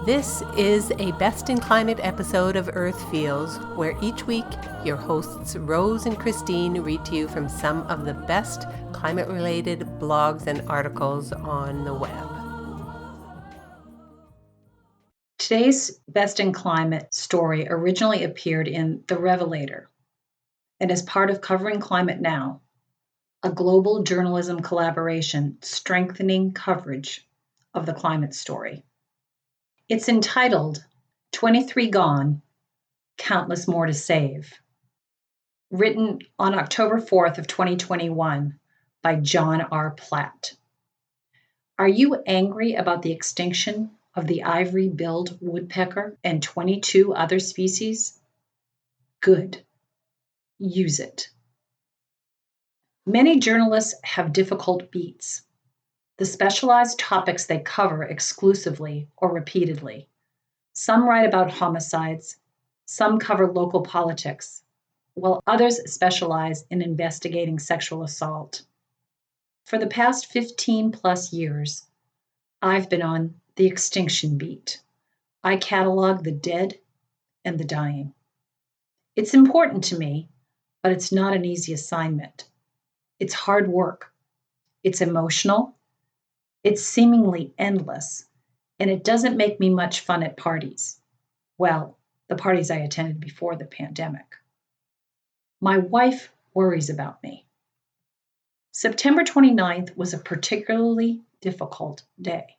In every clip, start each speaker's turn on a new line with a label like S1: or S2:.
S1: This is a Best in Climate episode of Earth Feels, where each week your hosts Rose and Christine read to you from some of the best climate-related blogs and articles on the web.
S2: Today's Best in Climate story originally appeared in The Revelator and is part of Covering Climate Now, a global journalism collaboration strengthening coverage of the climate story. It's entitled 23 Gone, Countless More to Save, written on October 4th of 2021 by John R. Platt. Are you angry about the extinction of the ivory-billed woodpecker and 22 other species? Good. Use it. Many journalists have difficult beats, the specialized topics they cover exclusively or repeatedly. Some write about homicides, some cover local politics, while others specialize in investigating sexual assault. For the past 15 plus years, I've been on the extinction beat. I catalog the dead and the dying. It's important to me, but it's not an easy assignment. It's hard work. It's emotional. It's seemingly endless, and it doesn't make me much fun at parties. Well, the parties I attended before the pandemic. My wife worries about me. September 29th was a particularly difficult day.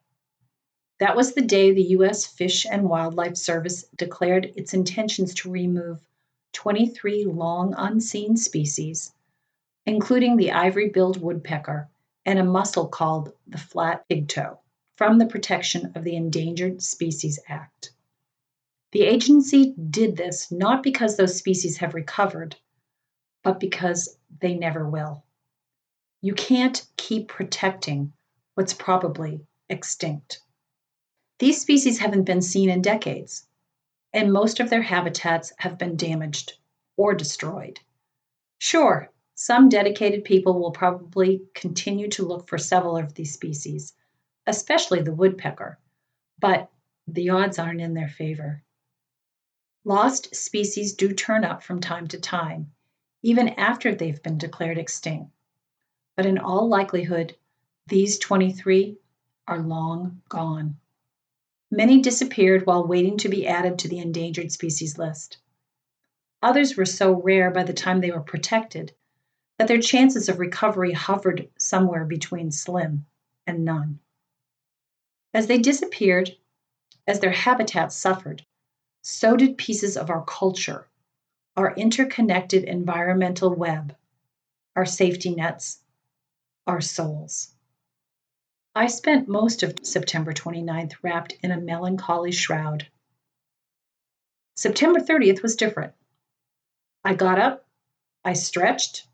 S2: That was the day the U.S. Fish and Wildlife Service declared its intentions to remove 23 long unseen species, including the ivory-billed woodpecker and a mussel called the flat pigtoe, from the protection of the Endangered Species Act. The agency did this not because those species have recovered, but because they never will. You can't keep protecting what's probably extinct. These species haven't been seen in decades, and most of their habitats have been damaged or destroyed. Sure, some dedicated people will probably continue to look for several of these species, especially the woodpecker, but the odds aren't in their favor. Lost species do turn up from time to time, even after they've been declared extinct. But in all likelihood, these 23 are long gone. Many disappeared while waiting to be added to the endangered species list. Others were so rare by the time they were protected that their chances of recovery hovered somewhere between slim and none. As they disappeared, as their habitats suffered, so did pieces of our culture, our interconnected environmental web, our safety nets, our souls. I spent most of September 29th wrapped in a melancholy shroud. September 30th was different. I got up, I stretched,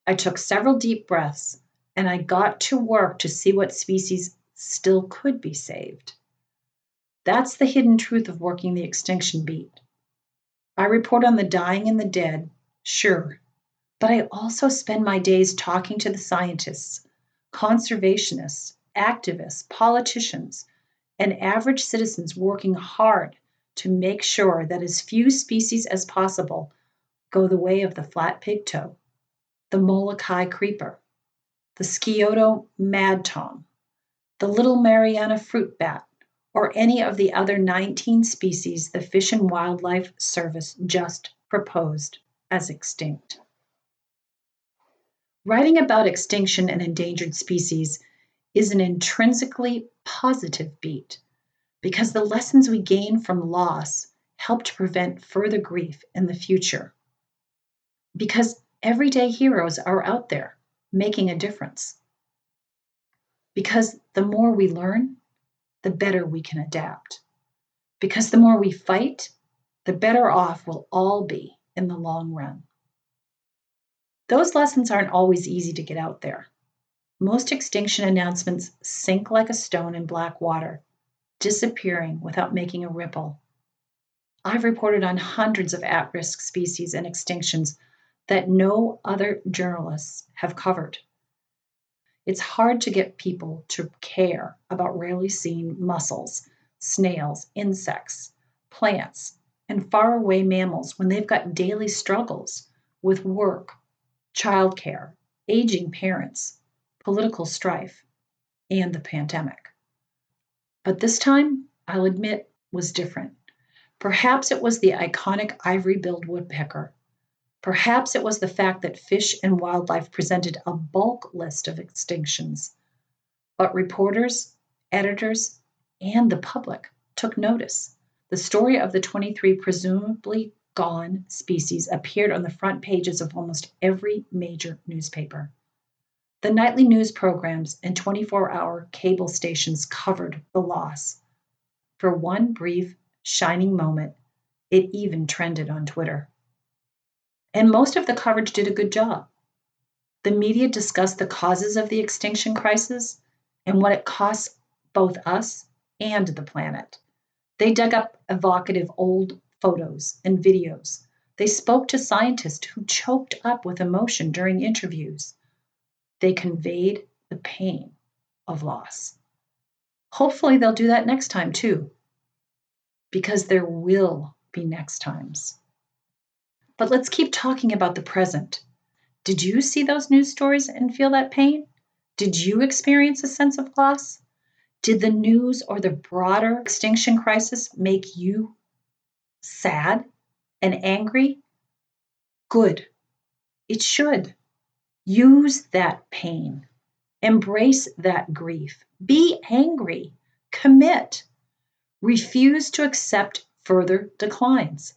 S2: I took several deep breaths, and I got to work to see what species still could be saved. That's the hidden truth of working the extinction beat. I report on the dying and the dead, sure, but I also spend my days talking to the scientists, conservationists, activists, politicians, and average citizens working hard to make sure that as few species as possible go the way of the flat pigtoe, the Molokai creeper, the Scioto madtom, the little Mariana fruit bat, or any of the other 19 species the Fish and Wildlife Service just proposed as extinct. Writing about extinction and endangered species is an intrinsically positive beat because the lessons we gain from loss help to prevent further grief in the future. Because everyday heroes are out there making a difference. Because the more we learn, the better we can adapt. Because the more we fight, the better off we'll all be in the long run. Those lessons aren't always easy to get out there. Most extinction announcements sink like a stone in black water, disappearing without making a ripple. I've reported on hundreds of at-risk species and extinctions that no other journalists have covered. It's hard to get people to care about rarely seen mussels snails, insects, plants, and faraway mammals when they've got daily struggles with work, childcare, aging parents, political strife, and the pandemic. But this time, I'll admit, was different. Perhaps it was the iconic ivory-billed woodpecker. Perhaps it was the fact that fish and wildlife presented a bulk list of extinctions. But reporters, editors, and the public took notice. The story of the 23 presumably gone species appeared on the front pages of almost every major newspaper. The nightly news programs and 24-hour cable stations covered the loss. For one brief, shining moment, it even trended on Twitter. And most of the coverage did a good job. The media discussed the causes of the extinction crisis and what it costs both us and the planet. They dug up evocative old photos and videos. They spoke to scientists who choked up with emotion during interviews. They conveyed the pain of loss. Hopefully, they'll do that next time too, because there will be next times. But let's keep talking about the present. Did you see those news stories and feel that pain? Did you experience a sense of loss? Did the news or the broader extinction crisis make you sad and angry? Good. It should. Use that pain. Embrace that grief. Be angry. Commit. Refuse to accept further declines.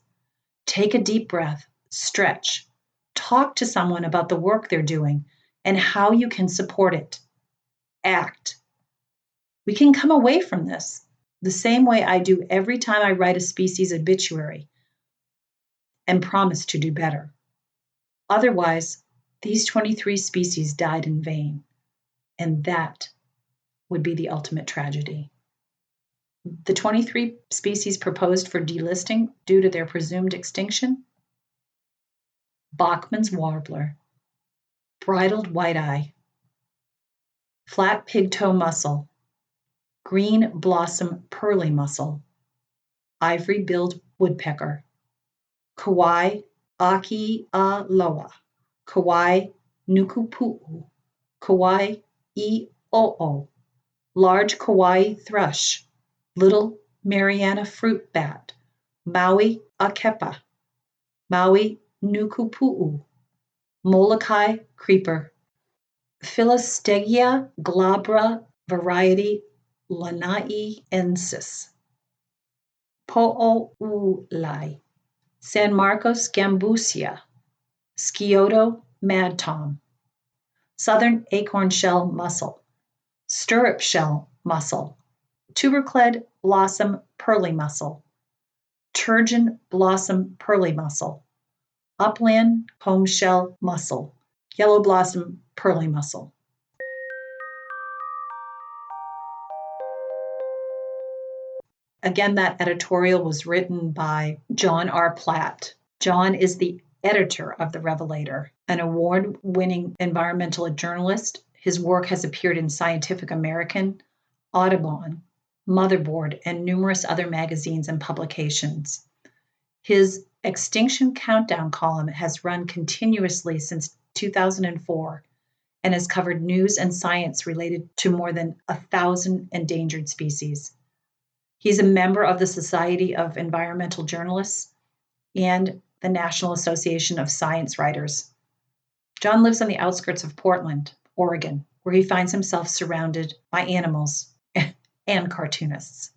S2: Take a deep breath. Stretch. Talk to someone about the work they're doing and how you can support it. Act. We can come away from this the same way I do every time I write a species obituary and promise to do better. Otherwise, these 23 species died in vain, and that would be the ultimate tragedy. The 23 species proposed for delisting due to their presumed extinction: Bachman's warbler, bridled white-eye, flat pigtoe mussel, green blossom pearly mussel, ivory-billed woodpecker, Kauai akialoa, Kauai nukupu'u, Kauai i'o'o, large Kauai thrush, little Mariana fruit bat, Maui akepa, Maui nukupu'u, Molokai creeper, Philostegia glabra variety Lanaiensis, Po'oulai, San Marcos gambusia, Scioto mad tom, southern acorn shell mussel, stirrup shell mussel, tuberclad blossom pearly mussel, turgeon blossom pearly mussel, upland comb shell mussel, yellow blossom pearly mussel. Again, that editorial was written by John R. Platt. John is the editor of the Revelator, an award-winning environmental journalist. His work has appeared in Scientific American, Audubon, Motherboard, and numerous other magazines and publications. His Extinction Countdown column has run continuously since 2004 and has covered news and science related to more than 1,000 endangered species. He's a member of the Society of Environmental Journalists and the National Association of Science Writers. John lives on the outskirts of Portland, Oregon, where he finds himself surrounded by animals and cartoonists.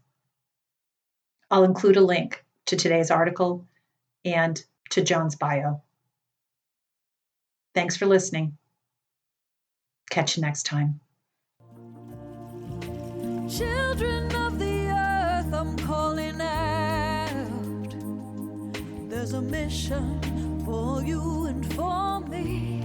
S2: I'll include a link to today's article and to John's bio. Thanks for listening. Catch you next time.
S3: Children of the earth, I'm calling out. There's a mission for you and for me.